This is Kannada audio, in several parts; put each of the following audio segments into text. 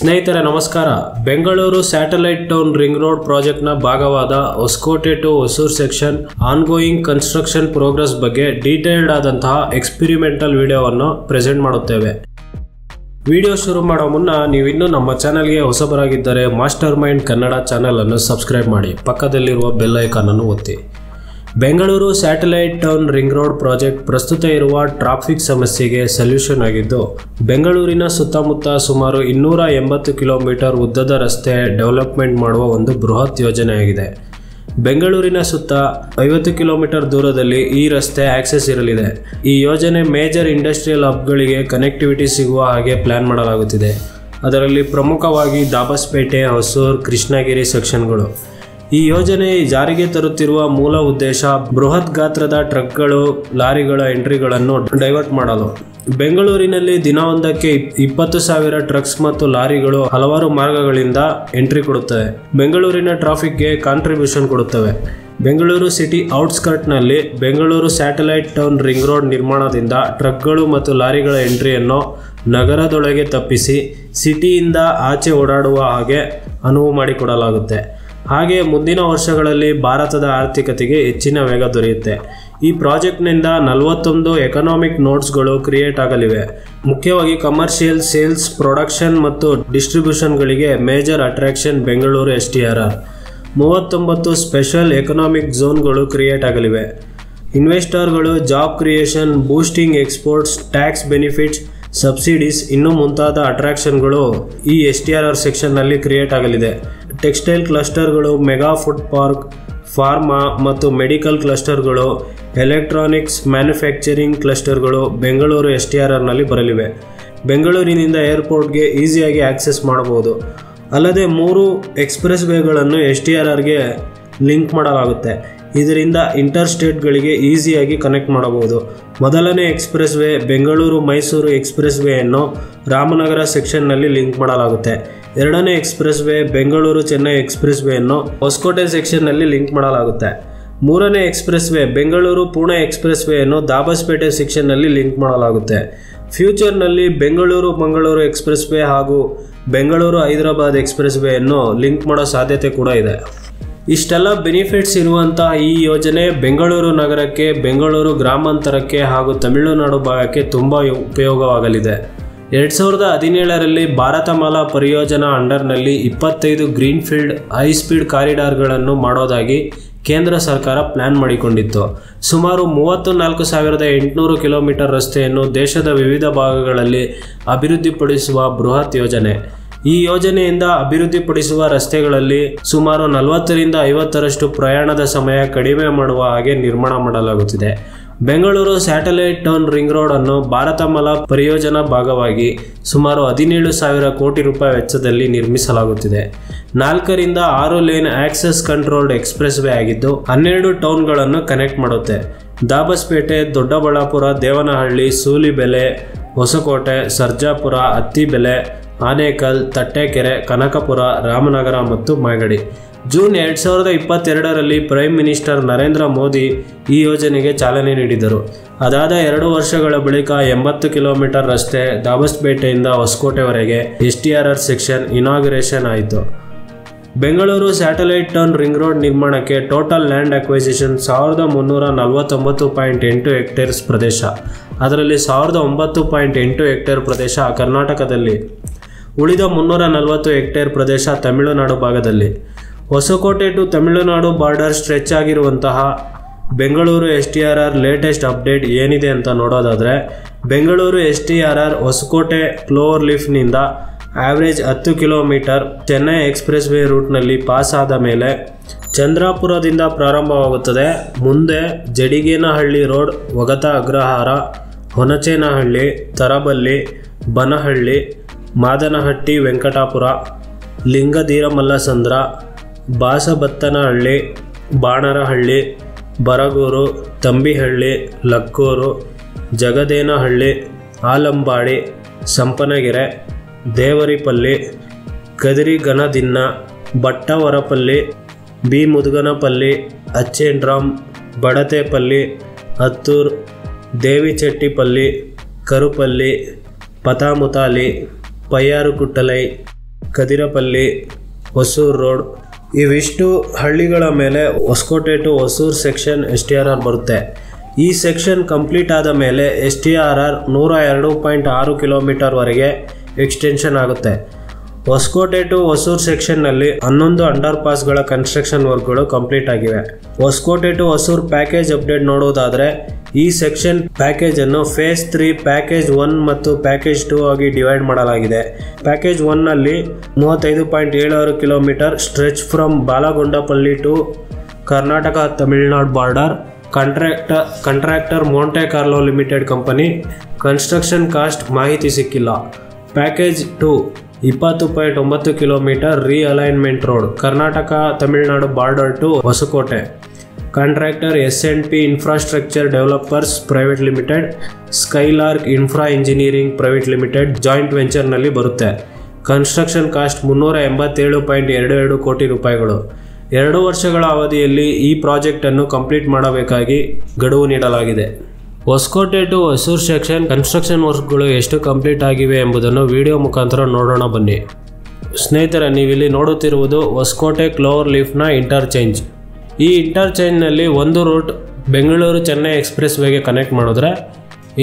ಸ್ನೇಹಿತರೆ ನಮಸ್ಕಾರ. Bengaluru satellite town ring road ಪ್ರಾಜೆಕ್ಟ್ನ ಭಾಗವಾದ Hosakote to Hosur section ongoing construction progress ಬಗ್ಗೆ ಡೀಟೇಲ್ಡ್ ಆದಂತಹ ಎಕ್ಸ್ಪೆರಿಮೆಂಟಲ್ ವಿಡಿಯೋವನ್ನು ಪ್ರೆಸೆಂಟ್ ಮಾಡುತ್ತೇವೆ. ವಿಡಿಯೋ ಶುರು ಮಾಡೋ ಮುನ್ನ ನೀವಿನ್ನೂ ನಮ್ಮ ಚಾನೆಲ್ಗೆ ಹೊಸಬರಾಗಿದ್ದರೆ ಮಾಸ್ಟರ್ ಮೈಂಡ್ ಕನ್ನಡ ಚಾನೆಲ್ ಅನ್ನು ಸಬ್ಸ್ಕ್ರೈಬ್ ಮಾಡಿ, ಪಕ್ಕದಲ್ಲಿರುವ ಬೆಲ್ ಐಕಾನ್ ಅನ್ನು ಒತ್ತಿ. Bengaluru satellite town ring road project ಪ್ರಸ್ತುತ ಇರುವ ಟ್ರಾಫಿಕ್ ಸಮಸ್ಯೆಗೆ ಸೊಲ್ಯೂಷನ್ ಆಗಿದ್ದು, ಬೆಂಗಳೂರಿನ ಸುತ್ತಮುತ್ತ ಸುಮಾರು 280 ಕಿಲೋಮೀಟರ್ ಉದ್ದದ ರಸ್ತೆ ಡೆವಲಪ್ಮೆಂಟ್ ಮಾಡುವ ಒಂದು ಬೃಹತ್ ಯೋಜನೆಯಾಗಿದೆ. ಬೆಂಗಳೂರಿನ ಸುತ್ತ 50 ಕಿಲೋಮೀಟರ್ ದೂರದಲ್ಲಿ ಈ ರಸ್ತೆ ಆಕ್ಸೆಸ್ ಇರಲಿದೆ. ಈ ಯೋಜನೆ ಮೇಜರ್ ಇಂಡಸ್ಟ್ರಿಯಲ್ ಹಬ್ಗಳಿಗೆ ಕನೆಕ್ಟಿವಿಟಿ ಸಿಗುವ ಹಾಗೆ ಪ್ಲಾನ್ ಮಾಡಲಾಗುತ್ತಿದೆ. ಅದರಲ್ಲಿ ಪ್ರಮುಖವಾಗಿ ದಾಬಸ್ಪೇಟೆ, ಹೊಸೂರು, ಕೃಷ್ಣಗಿರಿ ಸೆಕ್ಷನ್ಗಳು. ಈ ಯೋಜನೆ ಜಾರಿಗೆ ತರುತ್ತಿರುವ ಮೂಲ ಉದ್ದೇಶ ಬೃಹತ್ ಗಾತ್ರದ ಟ್ರಕ್ಗಳು, ಲಾರಿಗಳ ಎಂಟ್ರಿಗಳನ್ನು ಡೈವರ್ಟ್ ಮಾಡಲು. ಬೆಂಗಳೂರಿನಲ್ಲಿ ದಿನವೊಂದಕ್ಕೆ 20,000 ಟ್ರಕ್ಸ್ ಮತ್ತು ಲಾರಿಗಳು ಹಲವಾರು ಮಾರ್ಗಗಳಿಂದ ಎಂಟ್ರಿ ಕೊಡುತ್ತವೆ. ಬೆಂಗಳೂರಿನ ಟ್ರಾಫಿಕ್ಗೆ ಕಾಂಟ್ರಿಬ್ಯೂಷನ್ ಕೊಡುತ್ತವೆ. ಬೆಂಗಳೂರು ಸಿಟಿ ಔಟ್ಸ್ಕರ್ಟ್ನಲ್ಲಿ Bengaluru satellite town ring road ನಿರ್ಮಾಣದಿಂದ ಟ್ರಕ್ಗಳು ಮತ್ತು ಲಾರಿಗಳ ಎಂಟ್ರಿಯನ್ನು ನಗರದೊಳಗೆ ತಪ್ಪಿಸಿ ಸಿಟಿಯಿಂದ ಆಚೆ ಓಡಾಡುವ ಹಾಗೆ ಅನುವು ಮಾಡಿಕೊಡಲಾಗುತ್ತೆ. ಹಾಗೆ ಮುಂದಿನ ವರ್ಷಗಳಲ್ಲಿ ಭಾರತದ ಆರ್ಥಿಕತೆಗೆ ಹೆಚ್ಚಿನ ವೇಗ ದೊರೆಯುತ್ತೆ. ಈ ಪ್ರಾಜೆಕ್ಟ್ನಿಂದ 41 ಎಕನಾಮಿಕ್ ನೋಡ್ಸ್ಗಳು ಕ್ರಿಯೇಟ್ ಆಗಲಿವೆ. ಮುಖ್ಯವಾಗಿ ಕಮರ್ಷಿಯಲ್, ಸೇಲ್ಸ್, ಪ್ರೊಡಕ್ಷನ್ ಮತ್ತು ಡಿಸ್ಟ್ರಿಬ್ಯೂಷನ್ಗಳಿಗೆ major attraction Bengaluru STRR. 39 special economic ಝೋನ್ಗಳು ಕ್ರಿಯೇಟ್ ಆಗಲಿವೆ. ಇನ್ವೆಸ್ಟರ್ಗಳು, job creation, boosting exports, tax benefits, subsidies ಇನ್ನೂ ಮುಂತಾದ ಅಟ್ರಾಕ್ಷನ್ಗಳು ಈ STRR ಸೆಕ್ಷನ್ನಲ್ಲಿ ಕ್ರಿಯೇಟ್ ಆಗಲಿದೆ. ಟೆಕ್ಸ್ಟೈಲ್ ಕ್ಲಸ್ಟರ್ಗಳು, ಮೆಗಾ ಫುಡ್ ಪಾರ್ಕ್, ಫಾರ್ಮಾ ಮತ್ತು ಮೆಡಿಕಲ್ ಕ್ಲಸ್ಟರ್ಗಳು, ಎಲೆಕ್ಟ್ರಾನಿಕ್ಸ್ ಮ್ಯಾನುಫ್ಯಾಕ್ಚರಿಂಗ್ ಕ್ಲಸ್ಟರ್ಗಳು ಬೆಂಗಳೂರು STRRನಲ್ಲಿ ಬರಲಿವೆ. ಬೆಂಗಳೂರಿನಿಂದ ಏರ್ಪೋರ್ಟ್ಗೆ ಈಸಿಯಾಗಿ ಆಕ್ಸೆಸ್ ಮಾಡಬಹುದು. ಅಲ್ಲದೆ 3 ಎಕ್ಸ್ಪ್ರೆಸ್ ವೇಗಳನ್ನು STRRಗೆ ಲಿಂಕ್ ಮಾಡಲಾಗುತ್ತೆ. ಇದರಿಂದ ಇಂಟರ್ ಸ್ಟೇಟ್ಗಳಿಗೆ ಈಸಿಯಾಗಿ ಕನೆಕ್ಟ್ ಮಾಡಬಹುದು. ಮೊದಲನೇ express way Bengaluru Mysuru express ವೇಯನ್ನು ರಾಮನಗರ ಸೆಕ್ಷನ್ನಲ್ಲಿ ಲಿಂಕ್ ಮಾಡಲಾಗುತ್ತೆ. ಎರಡನೇ express way Bengaluru Chennai express ವೇಯನ್ನು ಹೊಸಕೋಟೆ ಸೆಕ್ಷನ್ನಲ್ಲಿ ಲಿಂಕ್ ಮಾಡಲಾಗುತ್ತೆ. ಮೂರನೇ express way Bengaluru Pune express ವೇಯನ್ನು ದಾಬಸ್ಪೇಟೆ ಸೆಕ್ಷನ್ನಲ್ಲಿ ಲಿಂಕ್ ಮಾಡಲಾಗುತ್ತೆ. ಫ್ಯೂಚರ್ನಲ್ಲಿ ಬೆಂಗಳೂರು ಮಂಗಳೂರು ಎಕ್ಸ್ಪ್ರೆಸ್ ವೇ ಹಾಗೂ ಬೆಂಗಳೂರು ಹೈದರಾಬಾದ್ ಎಕ್ಸ್ಪ್ರೆಸ್ ವೇಯನ್ನು ಲಿಂಕ್ ಮಾಡೋ ಸಾಧ್ಯತೆ ಕೂಡ ಇದೆ. ಇಷ್ಟೆಲ್ಲ ಬೆನಿಫಿಟ್ಸ್ ಇರುವಂತಹ ಈ ಯೋಜನೆ ಬೆಂಗಳೂರು ನಗರಕ್ಕೆ, ಬೆಂಗಳೂರು ಗ್ರಾಮಾಂತರಕ್ಕೆ ಹಾಗೂ ತಮಿಳುನಾಡು ಭಾಗಕ್ಕೆ ತುಂಬ ಉಪಯೋಗವಾಗಲಿದೆ. 2017ರಲ್ಲಿ ಭಾರತಮಾಲಾ ಪರಿಯೋಜನಾ ಅಂಡರ್ನಲ್ಲಿ 25 ಗ್ರೀನ್ಫೀಲ್ಡ್ ಹೈಸ್ಪೀಡ್ ಕಾರಿಡಾರ್ಗಳನ್ನು ಮಾಡೋದಾಗಿ ಕೇಂದ್ರ ಸರ್ಕಾರ ಪ್ಲಾನ್ ಮಾಡಿಕೊಂಡಿತ್ತು. ಸುಮಾರು 34,800 ಕಿಲೋಮೀಟರ್ ರಸ್ತೆಯನ್ನು ದೇಶದ ವಿವಿಧ ಭಾಗಗಳಲ್ಲಿ ಅಭಿವೃದ್ಧಿಪಡಿಸುವ ಬೃಹತ್ ಯೋಜನೆ. ಈ ಯೋಜನೆಯಿಂದ ಅಭಿವೃದ್ಧಿಪಡಿಸುವ ರಸ್ತೆಗಳಲ್ಲಿ ಸುಮಾರು 40ರಿಂದ 50ರಷ್ಟು ಪ್ರಯಾಣದ ಸಮಯ ಕಡಿಮೆ ಮಾಡುವ ಹಾಗೆ ನಿರ್ಮಾಣ ಮಾಡಲಾಗುತ್ತಿದೆ. Bengaluru satellite town ring road ಅನ್ನು ಭಾರತಮಾಲಾ ಪರಿಯೋಜನಾ ಭಾಗವಾಗಿ ಸುಮಾರು 17,000 ಕೋಟಿ ರೂಪಾಯಿ ವೆಚ್ಚದಲ್ಲಿ ನಿರ್ಮಿಸಲಾಗುತ್ತಿದೆ. 4ರಿಂದ 6 lane access controlled express way ಆಗಿದ್ದು 12 ಟೌನ್ಗಳನ್ನು ಕನೆಕ್ಟ್ ಮಾಡುತ್ತೆ. ದಾಬಸ್ಪೇಟೆ, ದೊಡ್ಡಬಳ್ಳಾಪುರ, ದೇವನಹಳ್ಳಿ, ಸೂಲಿಬೆಲೆ, ಹೊಸಕೋಟೆ, ಸರ್ಜಾಪುರ, ಅತ್ತಿಬೆಲೆ, ಆನೇಕಲ್, ತಟ್ಟೆಕೆರೆ, ಕನಕಪುರ, ರಾಮನಗರ ಮತ್ತು ಮಾಗಡಿ. ಜೂನ್ 2022ರಲ್ಲಿ ಪ್ರೈಮ್ ಮಿನಿಸ್ಟರ್ ನರೇಂದ್ರ ಮೋದಿ ಈ ಯೋಜನೆಗೆ ಚಾಲನೆ ನೀಡಿದರು. ಅದಾದ 2 ವರ್ಷಗಳ ಬಳಿಕ 80 ಕಿಲೋಮೀಟರ್ ರಸ್ತೆ ದಾಬಸ್ಪೇಟೆಯಿಂದ ಹೊಸಕೋಟೆವರೆಗೆ STRR ಸೆಕ್ಷನ್ ಇನಾಗ್ಯುರೇಷನ್ ಆಯಿತು. Bengaluru satellite town ring road ನಿರ್ಮಾಣಕ್ಕೆ ಟೋಟಲ್ ಲ್ಯಾಂಡ್ ಅಕ್ವೈಸಿಷನ್ 1399.8 ಹೆಕ್ಟೇರ್ಸ್ ಪ್ರದೇಶ. ಅದರಲ್ಲಿ 1009.8 ಹೆಕ್ಟೇರ್ ಪ್ರದೇಶ ಕರ್ನಾಟಕದಲ್ಲಿ, ಉಳಿದ 340 ಹೆಕ್ಟೇರ್ ಪ್ರದೇಶ ತಮಿಳುನಾಡು ಭಾಗದಲ್ಲಿ. Hosakote to Tamil Nadu border stretch ಆಗಿರುವಂತಹ ಬೆಂಗಳೂರು STRR ಲೇಟೆಸ್ಟ್ ಅಪ್ಡೇಟ್ ಏನಿದೆ ಅಂತ ನೋಡೋದಾದರೆ, ಬೆಂಗಳೂರು STRR ಹೊಸಕೋಟೆ ಕ್ಲೋವರ್ ಲೀಫ್ನಿಂದ average 10 kilometre Chennai express way ರೂಟ್ನಲ್ಲಿ ಪಾಸ್ ಆದ ಮೇಲೆ ಚಂದ್ರಾಪುರದಿಂದ ಪ್ರಾರಂಭವಾಗುತ್ತದೆ. ಮುಂದೆ Jadigenahalli road, Ogata Agrahara, Honachenahalli, Taraballi, Banahalli, Madanahatti, Venkatapura, Lingadeeramallasandra, Basabattanahalli, Banarahalli, Baragur, Tambihalli, Lakkur, Jagadenahalli, Alambadi, Sampanagere, Devaripalli, Kadiriganadinne, Battavarapalli, B Muduganapalli, Achendram, Badatepalli, Hattur, Devichettipalli, Karupalli, Patamutali, Payyarukuttalai, Kadirapalli, Hosur road ಇವಿಷ್ಟು ಹಳ್ಳಿಗಳ ಮೇಲೆ Hoskote to Hosur section STRR ಬರುತ್ತೆ. ಈ ಸೆಕ್ಷನ್ ಕಂಪ್ಲೀಟ್ ಆದ ಮೇಲೆ STRR 102.6 ಕಿಲೋಮೀಟರ್ವರೆಗೆ ಎಕ್ಸ್ಟೆನ್ಷನ್ ಆಗುತ್ತೆ. ಹೊಸಕೋಟೆ ಟು ಹೊಸೂರು ಸೆಕ್ಷನ್ನಲ್ಲಿ 11 ಅಂಡರ್ ಪಾಸ್ಗಳ ಕನ್ಸ್ಟ್ರಕ್ಷನ್ ವರ್ಕ್ಗಳು ಕಂಪ್ಲೀಟ್ ಆಗಿವೆ. Hosakote to Hosur package update ನೋಡುವುದಾದರೆ ಈ ಸೆಕ್ಷನ್ ಪ್ಯಾಕೇಜನ್ನು ಫೇಸ್ 3, ಪ್ಯಾಕೇಜ್ 1 ಮತ್ತು ಪ್ಯಾಕೇಜ್ 2 ಆಗಿ ಡಿವೈಡ್ ಮಾಡಲಾಗಿದೆ. ಪ್ಯಾಕೇಜ್ 1ನಲ್ಲಿ 35.76 kilometre stretch from Balagondapalli to Karnataka Tamil Nadu border. Contractor Monte Carlo limited company. Construction cost ಮಾಹಿತಿ ಸಿಕ್ಕಿಲ್ಲ. Package 2 20.9 kilometre realignment road, Karnataka Tamil Nadu border to Hosakote. Contractor S&P infrastructure developers private limited, Skylark infra engineering private limited joint ವೆಂಚರ್ನಲ್ಲಿ ಬರುತ್ತೆ. ಕನ್ಸ್ಟ್ರಕ್ಷನ್ ಕಾಸ್ಟ್ 387.22 ಕೋಟಿ ರೂಪಾಯಿಗಳು. 2 ವರ್ಷಗಳ ಅವಧಿಯಲ್ಲಿ ಈ ಪ್ರಾಜೆಕ್ಟನ್ನು ಕಂಪ್ಲೀಟ್ ಮಾಡಬೇಕಾಗಿ ಗಡುವು ನೀಡಲಾಗಿದೆ. Hosakote to Hosur section construction ವರ್ಕ್ಗಳು ಎಷ್ಟು ಕಂಪ್ಲೀಟ್ ಆಗಿವೆ ಎಂಬುದನ್ನು ವಿಡಿಯೋ ಮುಖಾಂತರ ನೋಡೋಣ ಬನ್ನಿ. ಸ್ನೇಹಿತರೆ, ನೀವಿಲ್ಲಿ ನೋಡುತ್ತಿರುವುದು ಹೊಸಕೋಟೆ ಕ್ಲೋವರ್ ಲೀಫ್ನ ಇಂಟರ್ಚೇಂಜ್. ಈ ಇಂಟರ್ಚೇಂಜ್ನಲ್ಲಿ ಒಂದು ರೂಟ್ ಬೆಂಗಳೂರು ಚೆನ್ನೈ ಎಕ್ಸ್ಪ್ರೆಸ್ ವೇಗೆ ಕನೆಕ್ಟ್ ಮಾಡಿದ್ರೆ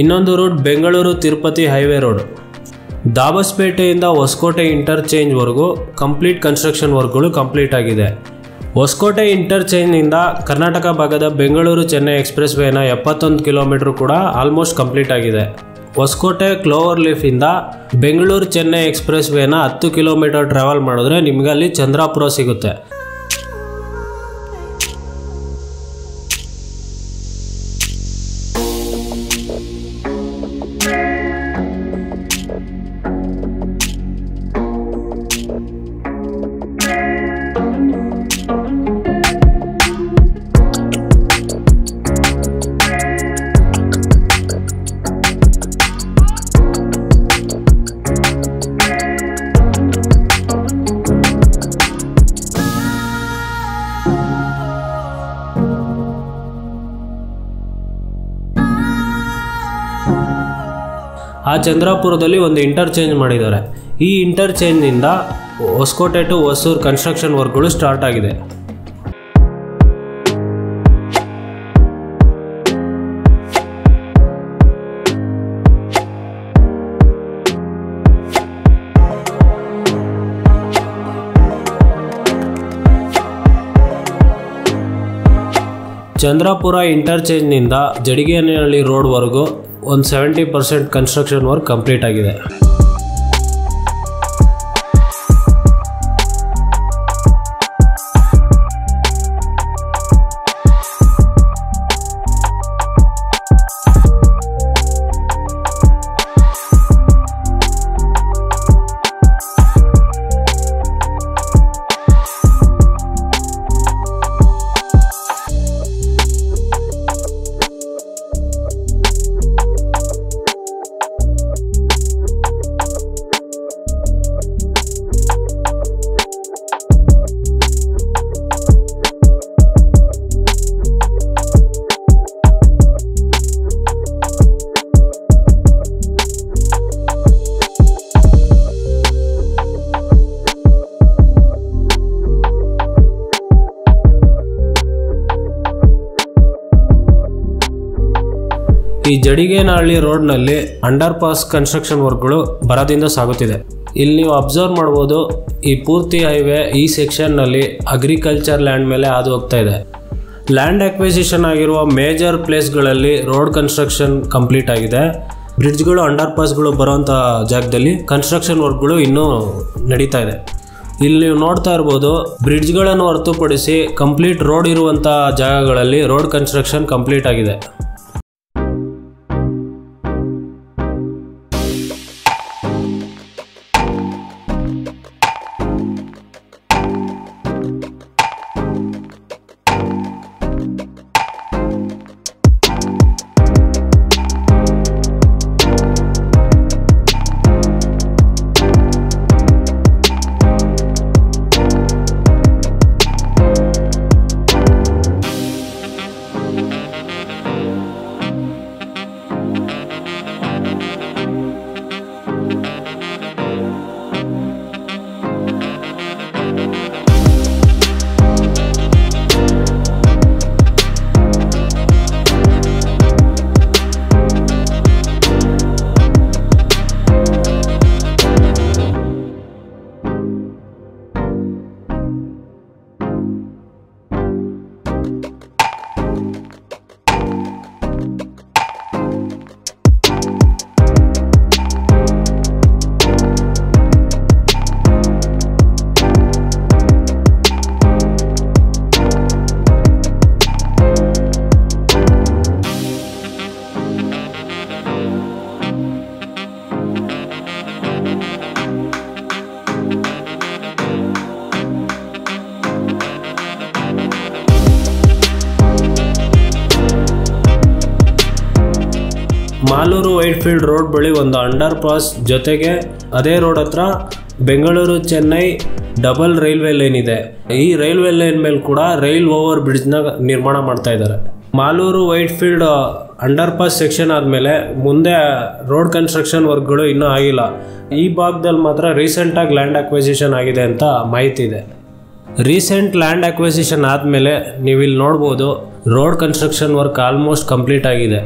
ಇನ್ನೊಂದು route Bengaluru Tirupati highway road. ದಾಬಸ್ಪೇಟೆಯಿಂದ ಹೊಸಕೋಟೆ ಇಂಟರ್ಚೇಂಜ್ವರೆಗೂ ಕಂಪ್ಲೀಟ್ ಕನ್ಸ್ಟ್ರಕ್ಷನ್ ವರ್ಕ್ಗಳು ಕಂಪ್ಲೀಟ್ ಆಗಿದೆ. ಹೊಸಕೋಟೆ ಇಂಟರ್ಚೇಂಜ್ನಿಂದ ಕರ್ನಾಟಕ ಭಾಗದ ಬೆಂಗಳೂರು ಚೆನ್ನೈ ಎಕ್ಸ್ಪ್ರೆಸ್ ವೇನ 71 ಕಿಲೋಮೀಟರ್ ಕೂಡ ಆಲ್ಮೋಸ್ಟ್ ಕಂಪ್ಲೀಟ್ ಆಗಿದೆ. ಹೊಸಕೋಟೆ ಕ್ಲೋವರ್ ಲೀಫಿಂದ ಬೆಂಗಳೂರು ಚೆನ್ನೈ ಎಕ್ಸ್ಪ್ರೆಸ್ ವೇನ 10 ಕಿಲೋಮೀಟರ್ ಟ್ರಾವೆಲ್ ಮಾಡಿದ್ರೆ ನಿಮ್ಗೆ ಅಲ್ಲಿ ಚಂದ್ರಾಪುರ ಸಿಗುತ್ತೆ. ಆ ಚಂದ್ರಾಪುರದಲ್ಲಿ ಒಂದು ಇಂಟರ್ಚೇಂಜ್ ಮಾಡಿದ್ದಾರೆ. ಈ ಇಂಟರ್ಚೇಂಜ್ನಿಂದ ಹೊಸಕೋಟೆ ಟು ಹೊಸೂರು ಕನ್ಸ್ಟ್ರಕ್ಷನ್ ವರ್ಕ್ಗಳು ಸ್ಟಾರ್ಟ್ ಆಗಿದೆ. ಚಂದ್ರಾಪುರ ಇಂಟರ್ಚೇಂಜ್ನಿಂದ ಜಡಿಗೇನಹಳ್ಳಿ ರೋಡ್ವರೆಗೂ ಒಂದು 70% ಕನ್ಸ್ಟ್ರಕ್ಷನ್ ವರ್ಕ್ ಕಂಪ್ಲೀಟ್ ಆಗಿದೆ. ಈ ಜಡಿಗೇನಹಳ್ಳಿ ರೋಡ್ನಲ್ಲಿ ಅಂಡರ್ ಪಾಸ್ ಕನ್ಸ್ಟ್ರಕ್ಷನ್ ವರ್ಕ್ಗಳು ಭರದಿಂದ ಸಾಗುತ್ತಿದೆ. ಇಲ್ಲಿ ನೀವು ಅಬ್ಸರ್ವ್ ಮಾಡ್ಬೋದು, ಈ ಪೂರ್ತಿ ಹೈವೇ ಈ ಸೆಕ್ಷನ್ನಲ್ಲಿ ಅಗ್ರಿಕಲ್ಚರ್ ಲ್ಯಾಂಡ್ ಮೇಲೆ ಹಾದು ಹೋಗ್ತಾ ಇದೆ. ಲ್ಯಾಂಡ್ ಅಕ್ವಿಸಿಷನ್ ಆಗಿರುವ ಮೇಜರ್ ಪ್ಲೇಸ್ಗಳಲ್ಲಿ ರೋಡ್ ಕನ್ಸ್ಟ್ರಕ್ಷನ್ ಕಂಪ್ಲೀಟ್ ಆಗಿದೆ. ಬ್ರಿಡ್ಜ್ಗಳು ಅಂಡರ್ ಪಾಸ್ಗಳು ಬರೋವಂಥ ಜಾಗದಲ್ಲಿ ಕನ್ಸ್ಟ್ರಕ್ಷನ್ ವರ್ಕ್ಗಳು ಇನ್ನೂ ನಡೀತಾ ಇದೆ. ಇಲ್ಲಿ ನೀವು ನೋಡ್ತಾ ಇರ್ಬೋದು, ಬ್ರಿಡ್ಜ್ಗಳನ್ನು ಹೊರತುಪಡಿಸಿ ಕಂಪ್ಲೀಟ್ ರೋಡ್ ಇರುವಂಥ ಜಾಗಗಳಲ್ಲಿ ರೋಡ್ ಕನ್ಸ್ಟ್ರಕ್ಷನ್ ಕಂಪ್ಲೀಟ್ ಆಗಿದೆ. ಮಾಲೂರು ವೈಟ್ಫೀಲ್ಡ್ ರೋಡ್ ಬಳಿ ಒಂದು ಅಂಡರ್ ಪಾಸ್ ಜೊತೆಗೆ ಅದೇ ರೋಡ್ ಹತ್ರ Bengaluru Chennai double railway line ಇದೆ. ಈ ರೈಲ್ವೆ ಲೈನ್ ಮೇಲೆ ಕೂಡ ರೈಲ್ ಓವರ್ ಬ್ರಿಡ್ಜ್ನ ನಿರ್ಮಾಣ ಮಾಡ್ತಾ ಇದ್ದಾರೆ. Malur Whitefield under pass section ಆದಮೇಲೆ ಮುಂದೆ ರೋಡ್ ಕನ್ಸ್ಟ್ರಕ್ಷನ್ ವರ್ಕ್ಗಳು ಇನ್ನೂ ಆಗಿಲ್ಲ. ಈ ಭಾಗದಲ್ಲಿ ಮಾತ್ರ ರೀಸೆಂಟಾಗಿ ಲ್ಯಾಂಡ್ ಅಕ್ವಿಸಿಷನ್ ಆಗಿದೆ ಅಂತ ಮಾಹಿತಿ ಇದೆ. ರೀಸೆಂಟ್ ಲ್ಯಾಂಡ್ ಅಕ್ವಿಸಿಷನ್ ಆದಮೇಲೆ ನೀವು ಇಲ್ಲಿ ನೋಡ್ಬೋದು road construction work almost complete ಆಗಿದೆ.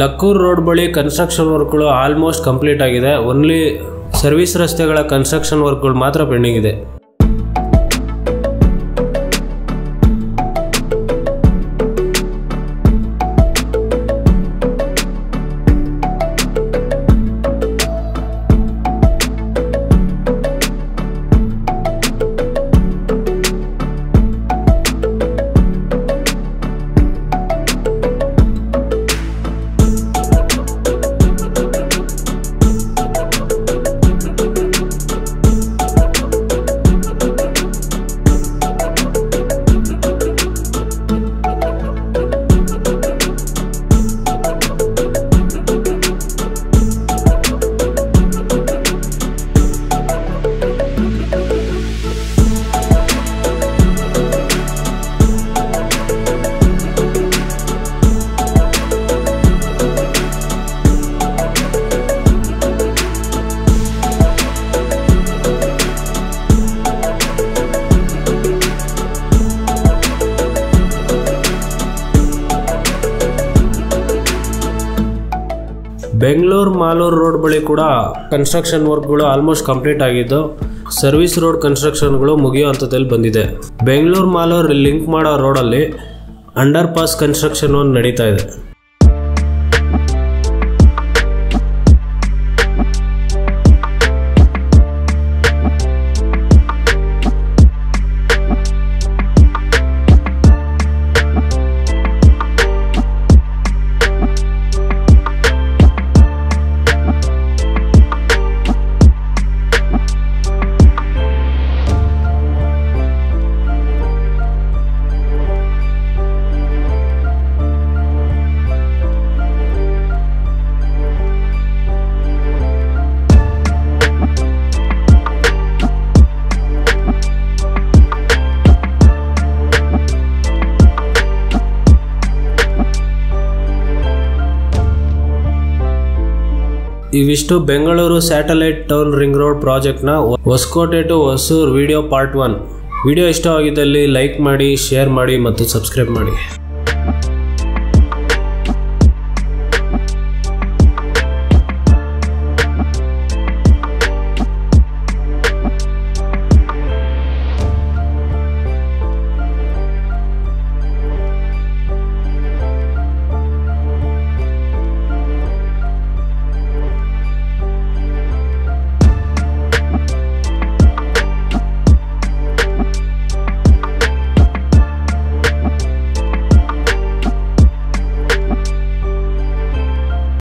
ಲಕ್ಕೂರ್ ರೋಡ್ ಬಳಿ ಕನ್ಸ್ಟ್ರಕ್ಷನ್ ವರ್ಕ್ಗಳು ಆಲ್ಮೋಸ್ಟ್ ಕಂಪ್ಲೀಟ್ ಆಗಿದೆ. ಓನ್ಲಿ ಸರ್ವಿಸ್ ರಸ್ತೆಗಳ ಕನ್ಸ್ಟ್ರಕ್ಷನ್ ವರ್ಕ್ಗಳು ಮಾತ್ರ ಪೆಂಡಿಂಗ್ ಇದೆ. ಬೆಂಗಳೂರು ಮಾಲೂರು ರೋಡ್ ಬಳಿ ಕೂಡ ಕನ್ಸ್ಟ್ರಕ್ಷನ್ ವರ್ಕ್ಗಳು ಆಲ್ಮೋಸ್ಟ್ ಕಂಪ್ಲೀಟ್ ಆಗಿದ್ದು ಸರ್ವಿಸ್ ರೋಡ್ ಕನ್ಸ್ಟ್ರಕ್ಷನ್ಗಳು ಮುಗಿಯೋ ಹಂತದಲ್ಲಿ ಬಂದಿದೆ. ಬೆಂಗಳೂರು ಮಾಲೂರು ಲಿಂಕ್ ಮಾಡೋ ರೋಡಲ್ಲಿ ಅಂಡರ್ ಪಾಸ್ ಕನ್ಸ್ಟ್ರಕ್ಷನ್ ನಡೀತಾ ಇದೆ. ಇವಿಷ್ಟು Bengaluru satellite town ring road ಪ್ರಾಜೆಕ್ಟ್ನ Hosakote to Hosur video part 1. Video ಇಷ್ಟವಾಗಿದ್ದಲ್ಲಿ ಲೈಕ್ ಮಾಡಿ, ಶೇರ್ ಮಾಡಿ ಮತ್ತು ಸಬ್ಸ್ಕ್ರೈಬ್ ಮಾಡಿ.